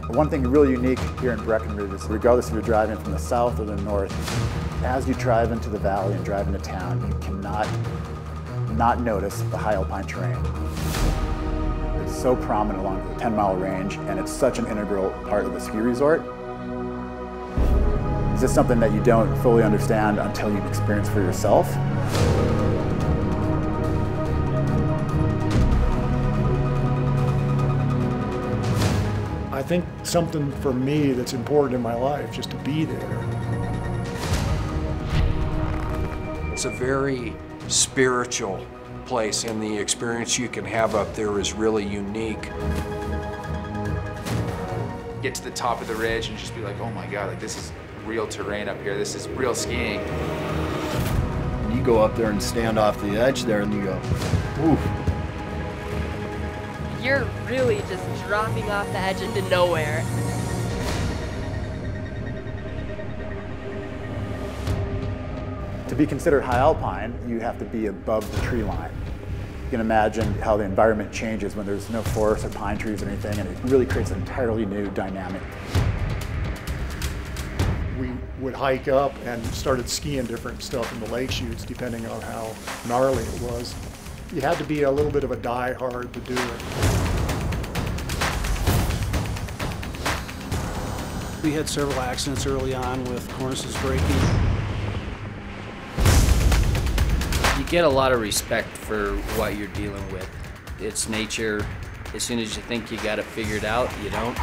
One thing really unique here in Breckenridge is regardless if you're driving from the south or the north, as you drive into the valley and drive into town, you cannot not notice the high alpine terrain. It's so prominent along the 10-mile range, and it's such an integral part of the ski resort. It's just something that you don't fully understand until you experience for yourself. I think something for me that's important in my life, just to be there. It's a very spiritual place, and the experience you can have up there is really unique. Get to the top of the ridge and just be like, oh my God, like this is real terrain up here. This is real skiing. You go up there and stand off the edge there and you go, oof. You're really just dropping off the edge into nowhere. To be considered high alpine, you have to be above the tree line. You can imagine how the environment changes when there's no forest or pine trees or anything, and it really creates an entirely new dynamic. We would hike up and started skiing different stuff in the lake chutes depending on how gnarly it was. You had to be a little bit of a die-hard to do it. We had several accidents early on with cornices breaking. You get a lot of respect for what you're dealing with. It's nature. As soon as you think you got it figured out, you don't.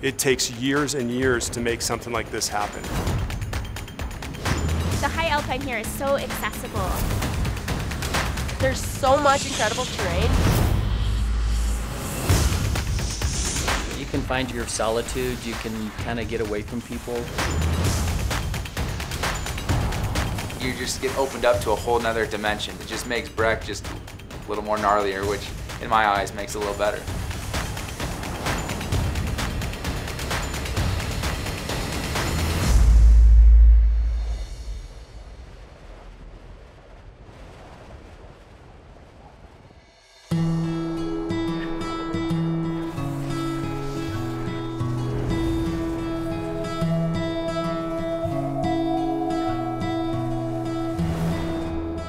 It takes years and years to make something like this happen. The high alpine here is so accessible. There's so much incredible terrain. You can find your solitude. You can kind of get away from people. You just get opened up to a whole nother dimension. It just makes Breck just a little more gnarlier, which in my eyes makes it a little better.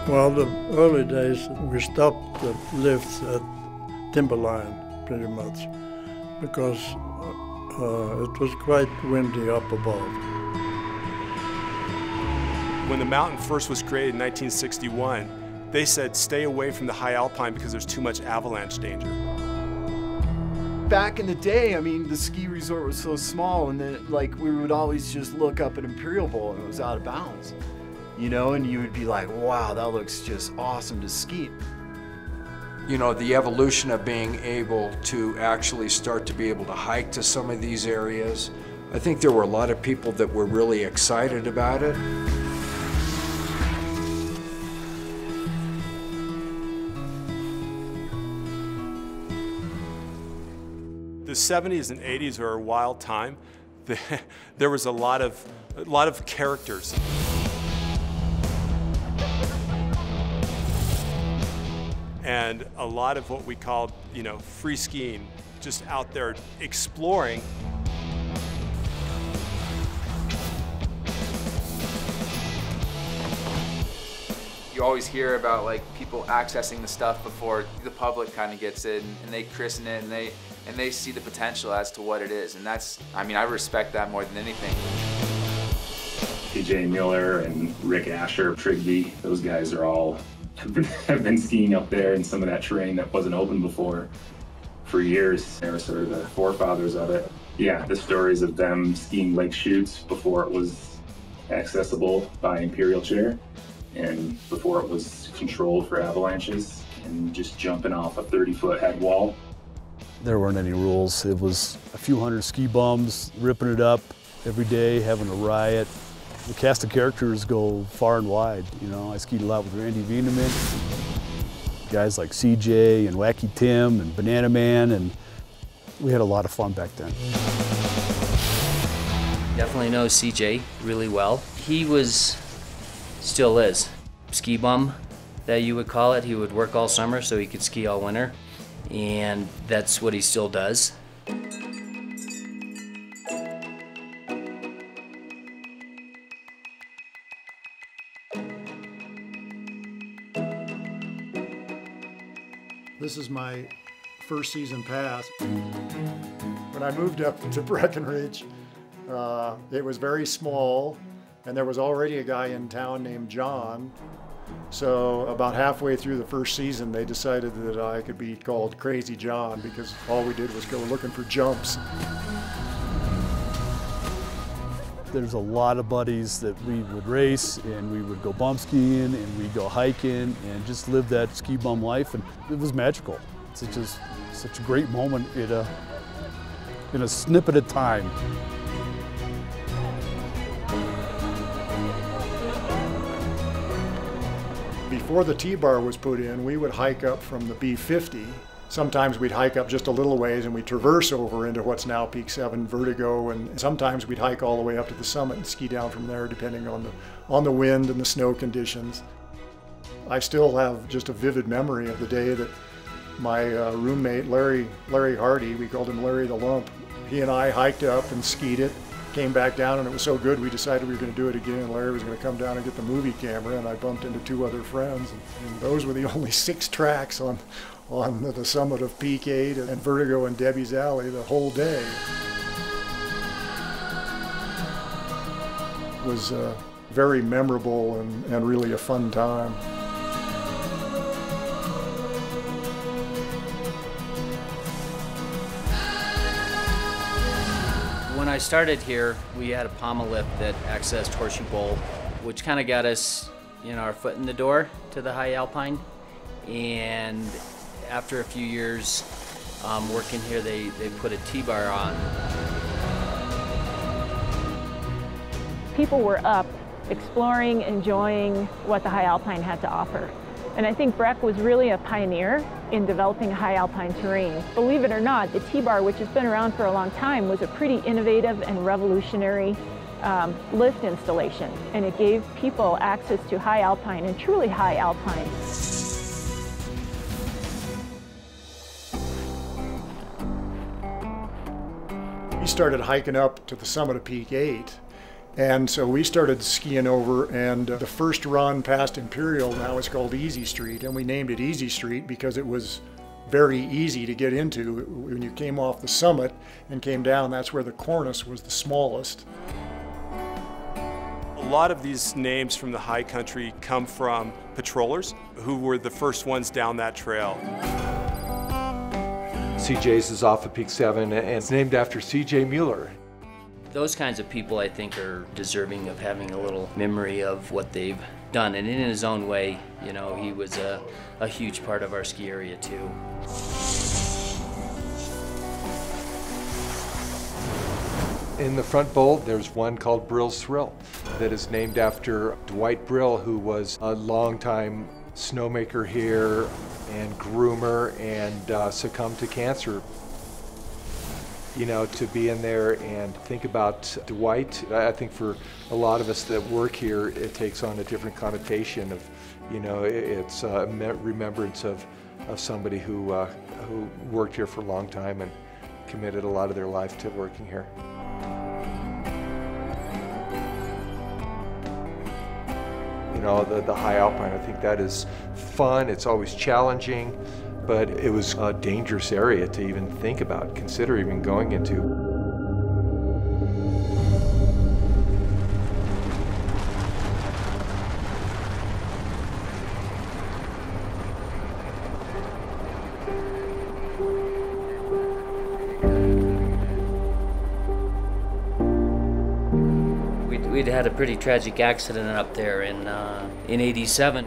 Well, the early days, we stopped the lifts at Timberline, pretty much, because it was quite windy up above. When the mountain first was created in 1961, they said stay away from the high alpine because there's too much avalanche danger. Back in the day, I mean, the ski resort was so small, and then like we would always just look up at Imperial Bowl and it was out of bounds. You know, and you would be like, wow, that looks just awesome to ski. You know, the evolution of being able to actually start to be able to hike to some of these areas, I think there were a lot of people that were really excited about it. The 70s and 80s were a wild time. There was a lot of characters. And a lot of what we called, you know, free skiing, just out there exploring. You always hear about like people accessing the stuff before the public kind of gets it, and they christen it, and they see the potential as to what it is, and that's, I mean, I respect that more than anything. TJ Miller and Rick Asher, Trigby, those guys are all have been skiing up there in some of that terrain that wasn't open before for years. They were sort of the forefathers of it. Yeah, the stories of them skiing lake chutes before it was accessible by Imperial Chair and before it was controlled for avalanches, and just jumping off a 30-foot head wall. There weren't any rules. It was a few hundred ski bums ripping it up every day, having a riot. The cast of characters go far and wide. You know, I skied a lot with Randy Wieneman, guys like CJ and Wacky Tim and Banana Man, and we had a lot of fun back then. Definitely know CJ really well. He was, still is, ski bum that you would call it. He would work all summer so he could ski all winter, and that's what he still does. This is my first season pass. When I moved up to Breckenridge, it was very small, and there was already a guy in town named John. So about halfway through the first season, they decided that I could be called Crazy John because all we did was go looking for jumps. There's a lot of buddies that we would race, and we would go bump skiing, and we'd go hiking, and just live that ski bum life, and it was magical. It's just such a great moment in a snippet of time. Before the T-bar was put in, we would hike up from the B50. Sometimes we'd hike up just a little ways and we'd traverse over into what's now Peak 7 Vertigo, and sometimes we'd hike all the way up to the summit and ski down from there depending on the wind and the snow conditions. I still have just a vivid memory of the day that my roommate Larry Hardy, we called him Larry the Lump, he and I hiked up and skied it, came back down, and it was so good we decided we were going to do it again. Larry was going to come down and get the movie camera, and I bumped into 2 other friends, and those were the only 6 tracks on the summit of Peak 8 and Vertigo and Debbie's Alley the whole day. It was very memorable and really a fun time. When I started here, we had a pommel lift that accessed Horseshoe Bowl, which kind of got us, our foot in the door to the high Alpine. And after a few years working here, they put a T-bar on. People were up, exploring, enjoying what the high Alpine had to offer. And I think Breck was really a pioneer in developing high Alpine terrain. Believe it or not, the T-bar, which has been around for a long time, was a pretty innovative and revolutionary lift installation. And it gave people access to high Alpine, and truly high Alpine. We started hiking up to the summit of Peak 8. And so we started skiing over, and the first run past Imperial, now it's called Easy Street, and we named it Easy Street because it was very easy to get into. When you came off the summit and came down, that's where the cornice was the smallest. A lot of these names from the high country come from patrollers who were the first ones down that trail. CJ's is off of Peak 7, and it's named after C.J. Mueller. Those kinds of people, I think, are deserving of having a little memory of what they've done. And in his own way, he was a huge part of our ski area, too. In the front bowl, there's one called Brill's Thrill that is named after Dwight Brill, who was a longtime snowmaker here and groomer and succumbed to cancer. To be in there and think about Dwight, I think for a lot of us that work here, it takes on a different connotation of, it's a remembrance of somebody who worked here for a long time and committed a lot of their life to working here. The high Alpine, I think that is fun, it's always challenging. But it was a dangerous area to even think about, consider even going into. We'd had a pretty tragic accident up there in '87.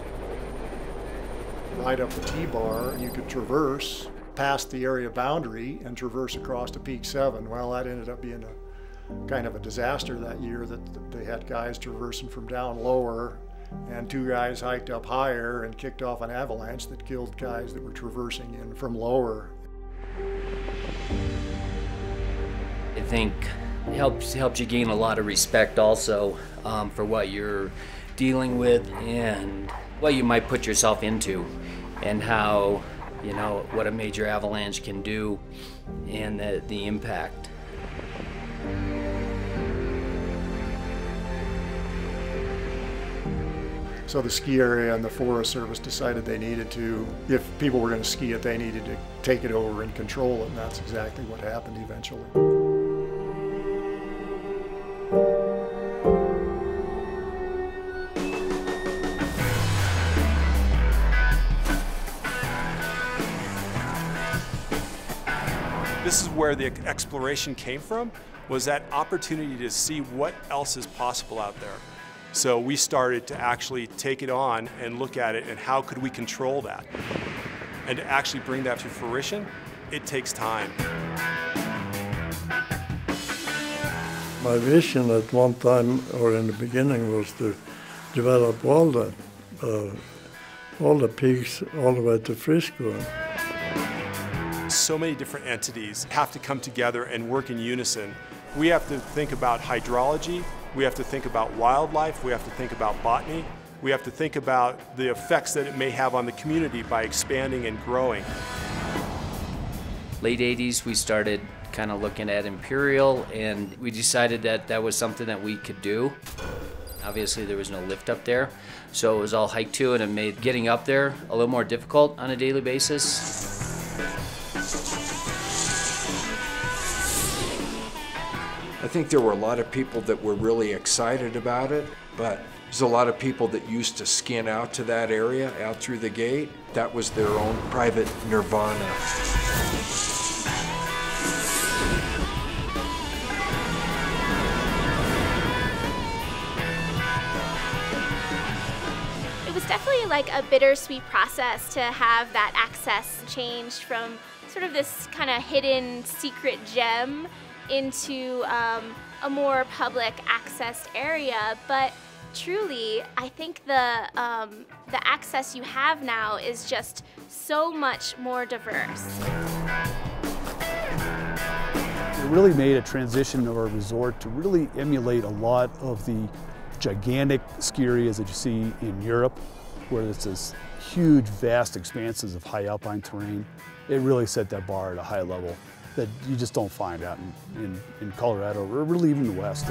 Right up the T-bar, you could traverse past the area boundary and traverse across to Peak 7. Well, that ended up being a kind of a disaster that year, that they had guys traversing from down lower, and 2 guys hiked up higher and kicked off an avalanche that killed guys that were traversing in from lower. I think it helps you gain a lot of respect also for what you're dealing with and what you might put yourself into, and how, what a major avalanche can do and the impact. So the ski area and the Forest Service decided they needed to, if people were going to ski it, they needed to take it over and control it, and that's exactly what happened eventually. This is where the exploration came from, was that opportunity to see what else is possible out there. So we started to actually take it on and look at it and how could we control that. And to actually bring that to fruition, it takes time. My vision at one time, or in the beginning, was to develop all the peaks all the way to Frisco. So many different entities have to come together and work in unison. We have to think about hydrology, we have to think about wildlife, we have to think about botany, we have to think about the effects that it may have on the community by expanding and growing. Late 80s, we started kind of looking at Imperial, and we decided that that was something that we could do. Obviously, there was no lift up there, so it was all hike to, and it made getting up there a little more difficult on a daily basis. I think there were a lot of people that were really excited about it, but there's a lot of people that used to skin out to that area, out through the gate. That was their own private nirvana. It was definitely like a bittersweet process to have that access changed from sort of this kind of hidden secret gem into a more public accessed area, but truly, I think the access you have now is just so much more diverse. It really made a transition of our resort to really emulate a lot of the gigantic ski areas that you see in Europe, where it's this huge, vast expanses of high alpine terrain. It really set that bar at a high level that you just don't find out in Colorado, or really even the West.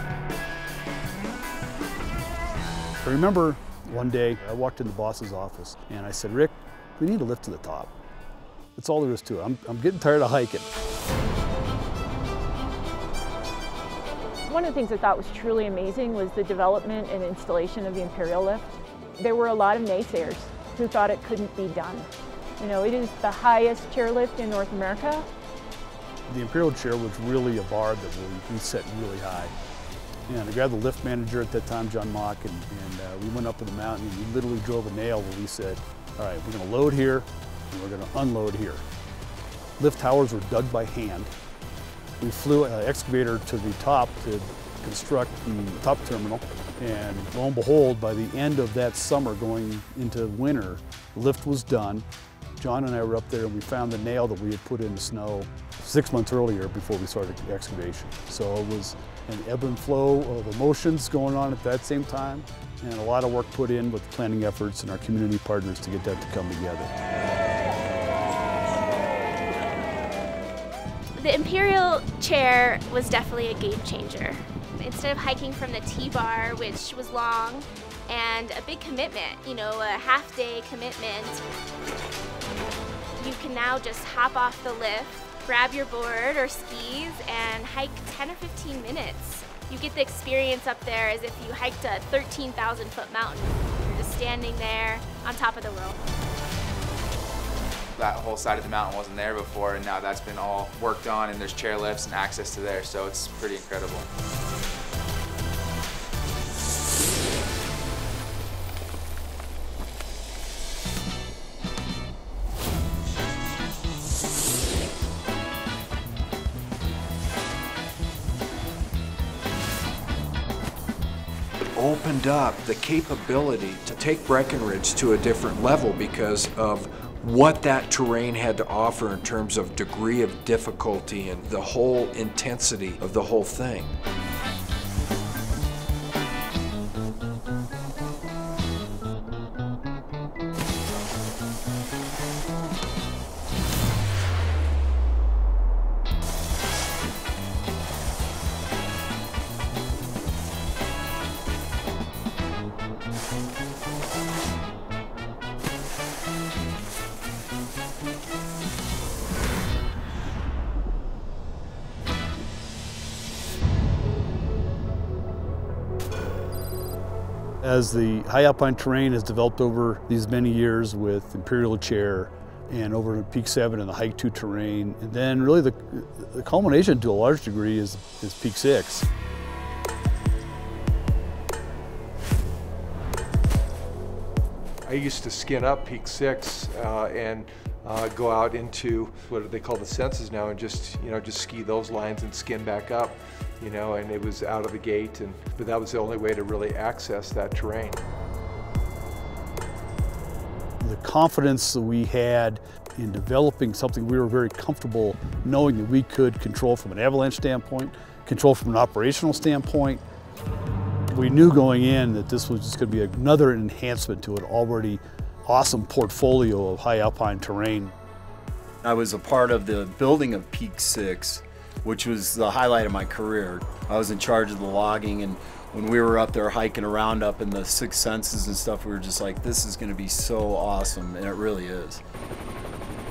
I remember one day I walked in the boss's office and I said, "Rick, we need a lift to the top. That's all there is to it. I'm getting tired of hiking." One of the things I thought was truly amazing was the development and installation of the Imperial lift. There were a lot of naysayers who thought it couldn't be done. You know, it is the highest chairlift in North America. The Imperial chair was really a bar that we set really high. And I grabbed the lift manager at that time, John Mock, and we went up to the mountain and we literally drove a nail where we said, all right, we're gonna load here and we're gonna unload here. Lift towers were dug by hand. We flew an excavator to the top to construct the top terminal, and lo and behold, by the end of that summer going into winter, the lift was done. John and I were up there and we found the nail that we had put in the snow 6 months earlier before we started the excavation. So it was an ebb and flow of emotions going on at that same time, and a lot of work put in with planning efforts and our community partners to get that to come together. The Imperial chair was definitely a game changer. Instead of hiking from the T-bar, which was long and a big commitment, you know, a half-day commitment, you can now just hop off the lift, grab your board or skis, and hike 10 or 15 minutes. You get the experience up there as if you hiked a 13,000-foot mountain. You're just standing there on top of the world. That whole side of the mountain wasn't there before, and now that's been all worked on, and there's chairlifts and access to there, so it's pretty incredible. Opened up the capability to take Breckenridge to a different level because of what that terrain had to offer in terms of degree of difficulty and the whole intensity of the whole thing. As the high alpine terrain has developed over these many years with Imperial Chair and over at Peak 7 and the Hike 2 terrain, and then really the culmination to a large degree is Peak 6. I used to skin up Peak 6 and go out into what they call the senses now and just ski those lines and skin back up, and it was out of the gate, but that was the only way to really access that terrain. The confidence that we had in developing something we were very comfortable knowing that we could control from an avalanche standpoint, control from an operational standpoint. We knew going in that this was just going to be another enhancement to an already awesome portfolio of high alpine terrain. I was a part of the building of Peak 6, which was the highlight of my career. I was in charge of the logging, and when we were up there hiking around up in the Six Senses and stuff, we were just like, this is going to be so awesome, and it really is.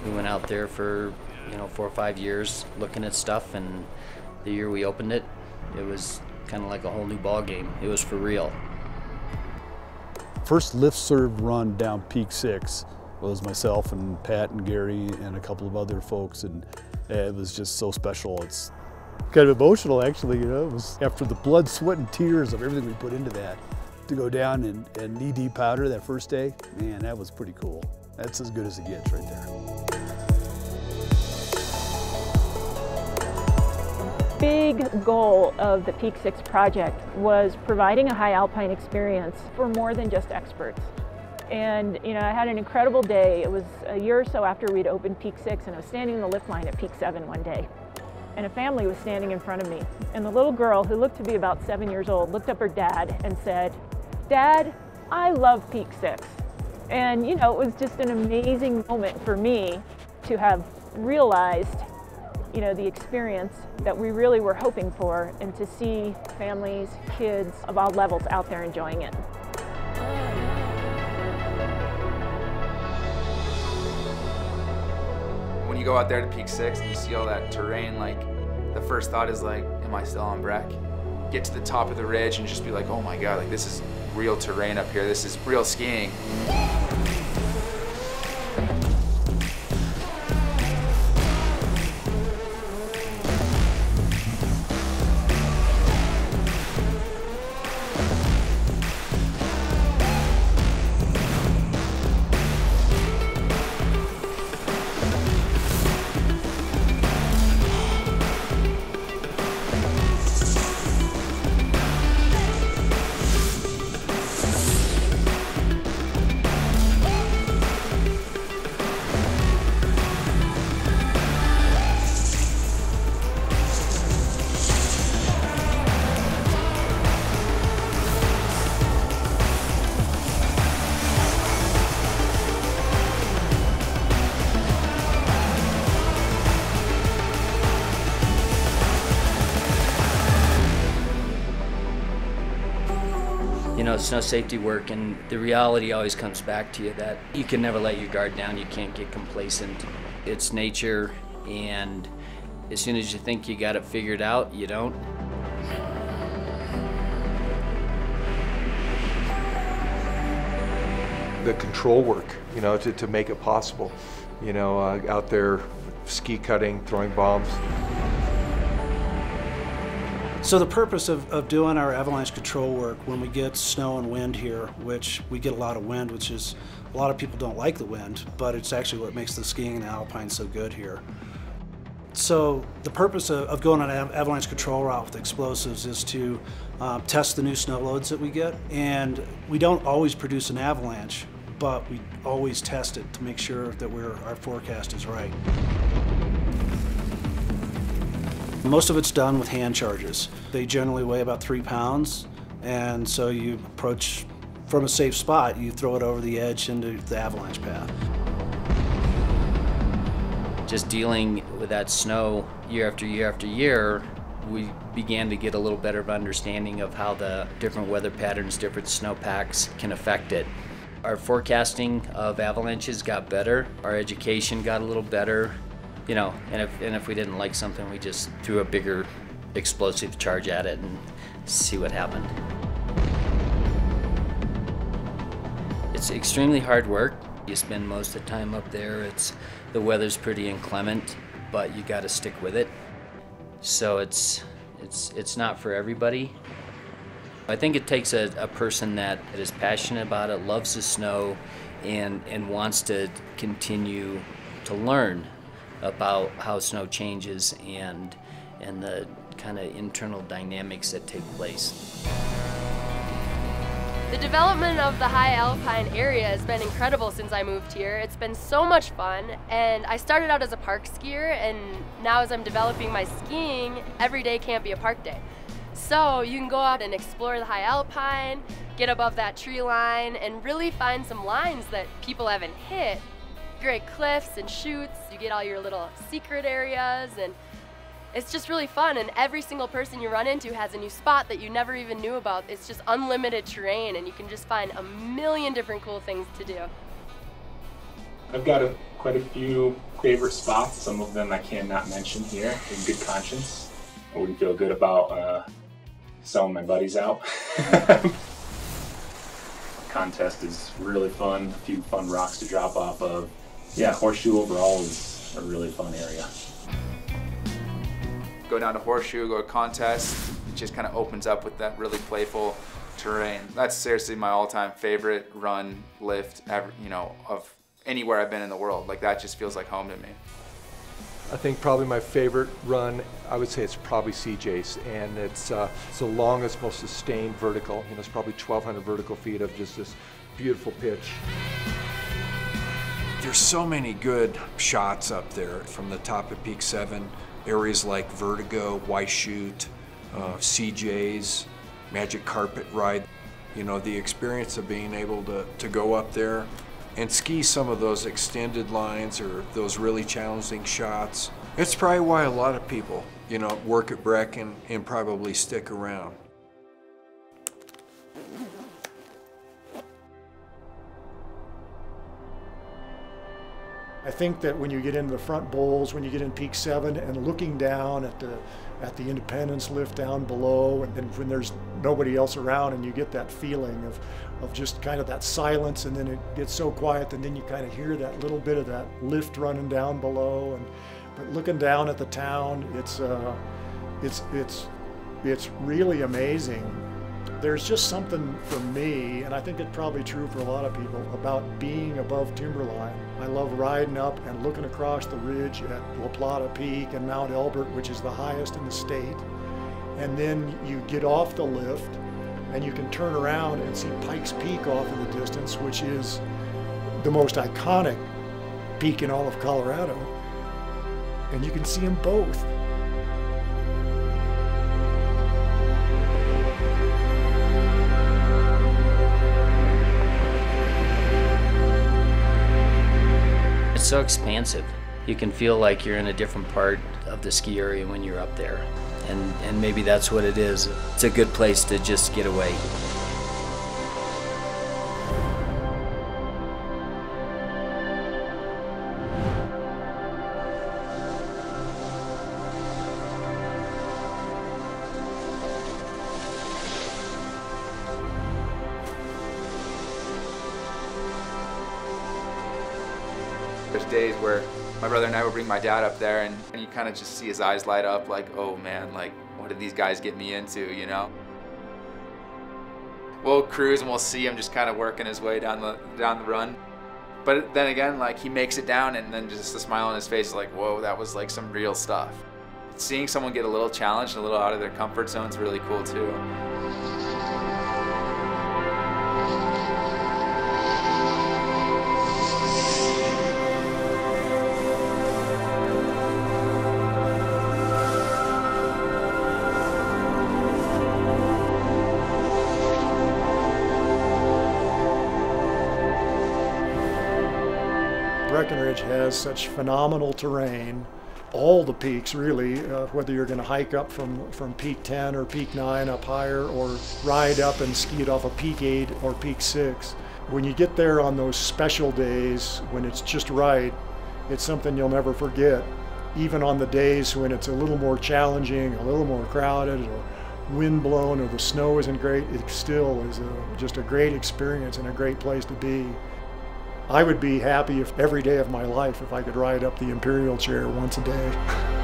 We went out there for 4 or 5 years looking at stuff, and the year we opened it, it was kind of like a whole new ball game. It was for real. First lift serve run down Peak 6 was myself and Pat and Gary and a couple of other folks, and it was just so special. It's kind of emotional, actually. It was after the blood, sweat, and tears of everything we put into that. To go down and knee-deep powder that first day, man, that was pretty cool. That's as good as it gets right there. Big goal of the Peak 6 project was providing a high alpine experience for more than just experts. And I had an incredible day. It was a year or so after we'd opened Peak 6, and I was standing in the lift line at Peak 7 one day. And a family was standing in front of me. And the little girl, who looked to be about 7 years old, looked up her dad and said, "Dad, I love Peak 6. And it was just an amazing moment for me to have realized the experience that we really were hoping for, and to see families, kids of all levels out there enjoying it. When you go out there to Peak 6 and you see all that terrain, like, the first thought is like, am I still on Breck? Get to the top of the ridge and just be like, oh my God, like, this is real terrain up here. This is real skiing. Snow safety work, and the reality always comes back to you that you can never let your guard down. You can't get complacent. It's nature, and as soon as you think you got it figured out, you don't. The control work, to make it possible, out there ski cutting, throwing bombs. So the purpose of doing our avalanche control work when we get snow and wind here, which we get a lot of wind, which is, a lot of people don't like the wind, but it's actually what makes the skiing and Alpine so good here. So the purpose of going on an avalanche control route with explosives is to test the new snow loads that we get. And we don't always produce an avalanche, but we always test it to make sure that our forecast is right. Most of it's done with hand charges. They generally weigh about 3 pounds, and so you approach from a safe spot, you throw it over the edge into the avalanche path. Just dealing with that snow year after year after year, we began to get a little better of understanding of how the different weather patterns, different snowpacks can affect it. Our forecasting of avalanches got better, our education got a little better. And if we didn't like something, we just threw a bigger explosive charge at it and see what happened. It's extremely hard work. You spend most of the time up there. The weather's pretty inclement, but you got to stick with it. So it's not for everybody. I think it takes a person that is passionate about it, loves the snow, and wants to continue to learn about how snow changes and the kind of internal dynamics that take place. The development of the high alpine area has been incredible since I moved here. It's been so much fun, and I started out as a park skier, and now as I'm developing my skiing, every day can't be a park day. So you can go out and explore the high alpine, get above that tree line, and really find some lines that people haven't hit. Great cliffs and chutes, you get all your little secret areas, and it's just really fun, and every single person you run into has a new spot that you never even knew about. It's just unlimited terrain, and you can just find a million different cool things to do. I've got quite a few favorite spots. Some of them I cannot mention here in good conscience. I wouldn't feel good about selling my buddies out. Contest is really fun. A few fun rocks to drop off of. Yeah, Horseshoe overall is a really fun area. Go down to Horseshoe, go to Contest. It just kind of opens up with that really playful terrain. That's seriously my all-time favorite run, lift, ever, of anywhere I've been in the world. Like, that just feels like home to me. I think probably my favorite run, I would say it's probably CJ's, and it's the longest, most sustained vertical. It's probably 1,200 vertical feet of just this beautiful pitch. There's so many good shots up there from the top of Peak 7. Areas like Vertigo, White Chute, CJ's, Magic Carpet Ride. The experience of being able to go up there and ski some of those extended lines or those really challenging shots. It's probably why a lot of people, work at Breck and probably stick around. I think that when you get into the front bowls, when you get in Peak 7 and looking down at the Independence lift down below, and then when there's nobody else around and you get that feeling of just kind of that silence, and then it gets so quiet, and then you kind of hear that little bit of that lift running down below, but looking down at the town, it's really amazing. There's just something for me, and I think it's probably true for a lot of people, about being above timberline. I love riding up and looking across the ridge at La Plata Peak and Mount Elbert, which is the highest in the state. And then you get off the lift and you can turn around and see Pikes Peak off in the distance, which is the most iconic peak in all of Colorado. And you can see them both. It's so expansive. You can feel like you're in a different part of the ski area when you're up there. And maybe that's what it is. It's a good place to just get away. There's days where my brother and I would bring my dad up there, and you kind of just see his eyes light up like, oh man, like, what did these guys get me into, We'll cruise and we'll see him just kind of working his way down the run. But then again, like, he makes it down, and then just the smile on his face is like, whoa, that was like some real stuff. Seeing someone get a little challenged, a little out of their comfort zone is really cool too. Breckenridge has such phenomenal terrain. All the peaks, really, whether you're going to hike up from Peak 10 or Peak 9 up higher, or ride up and ski it off of Peak 8 or Peak 6. When you get there on those special days, when it's just right, it's something you'll never forget. Even on the days when it's a little more challenging, a little more crowded, wind blown or the snow isn't great, it still is just a great experience and a great place to be. I would be happy if every day of my life if I could ride up the Imperial Chair once a day.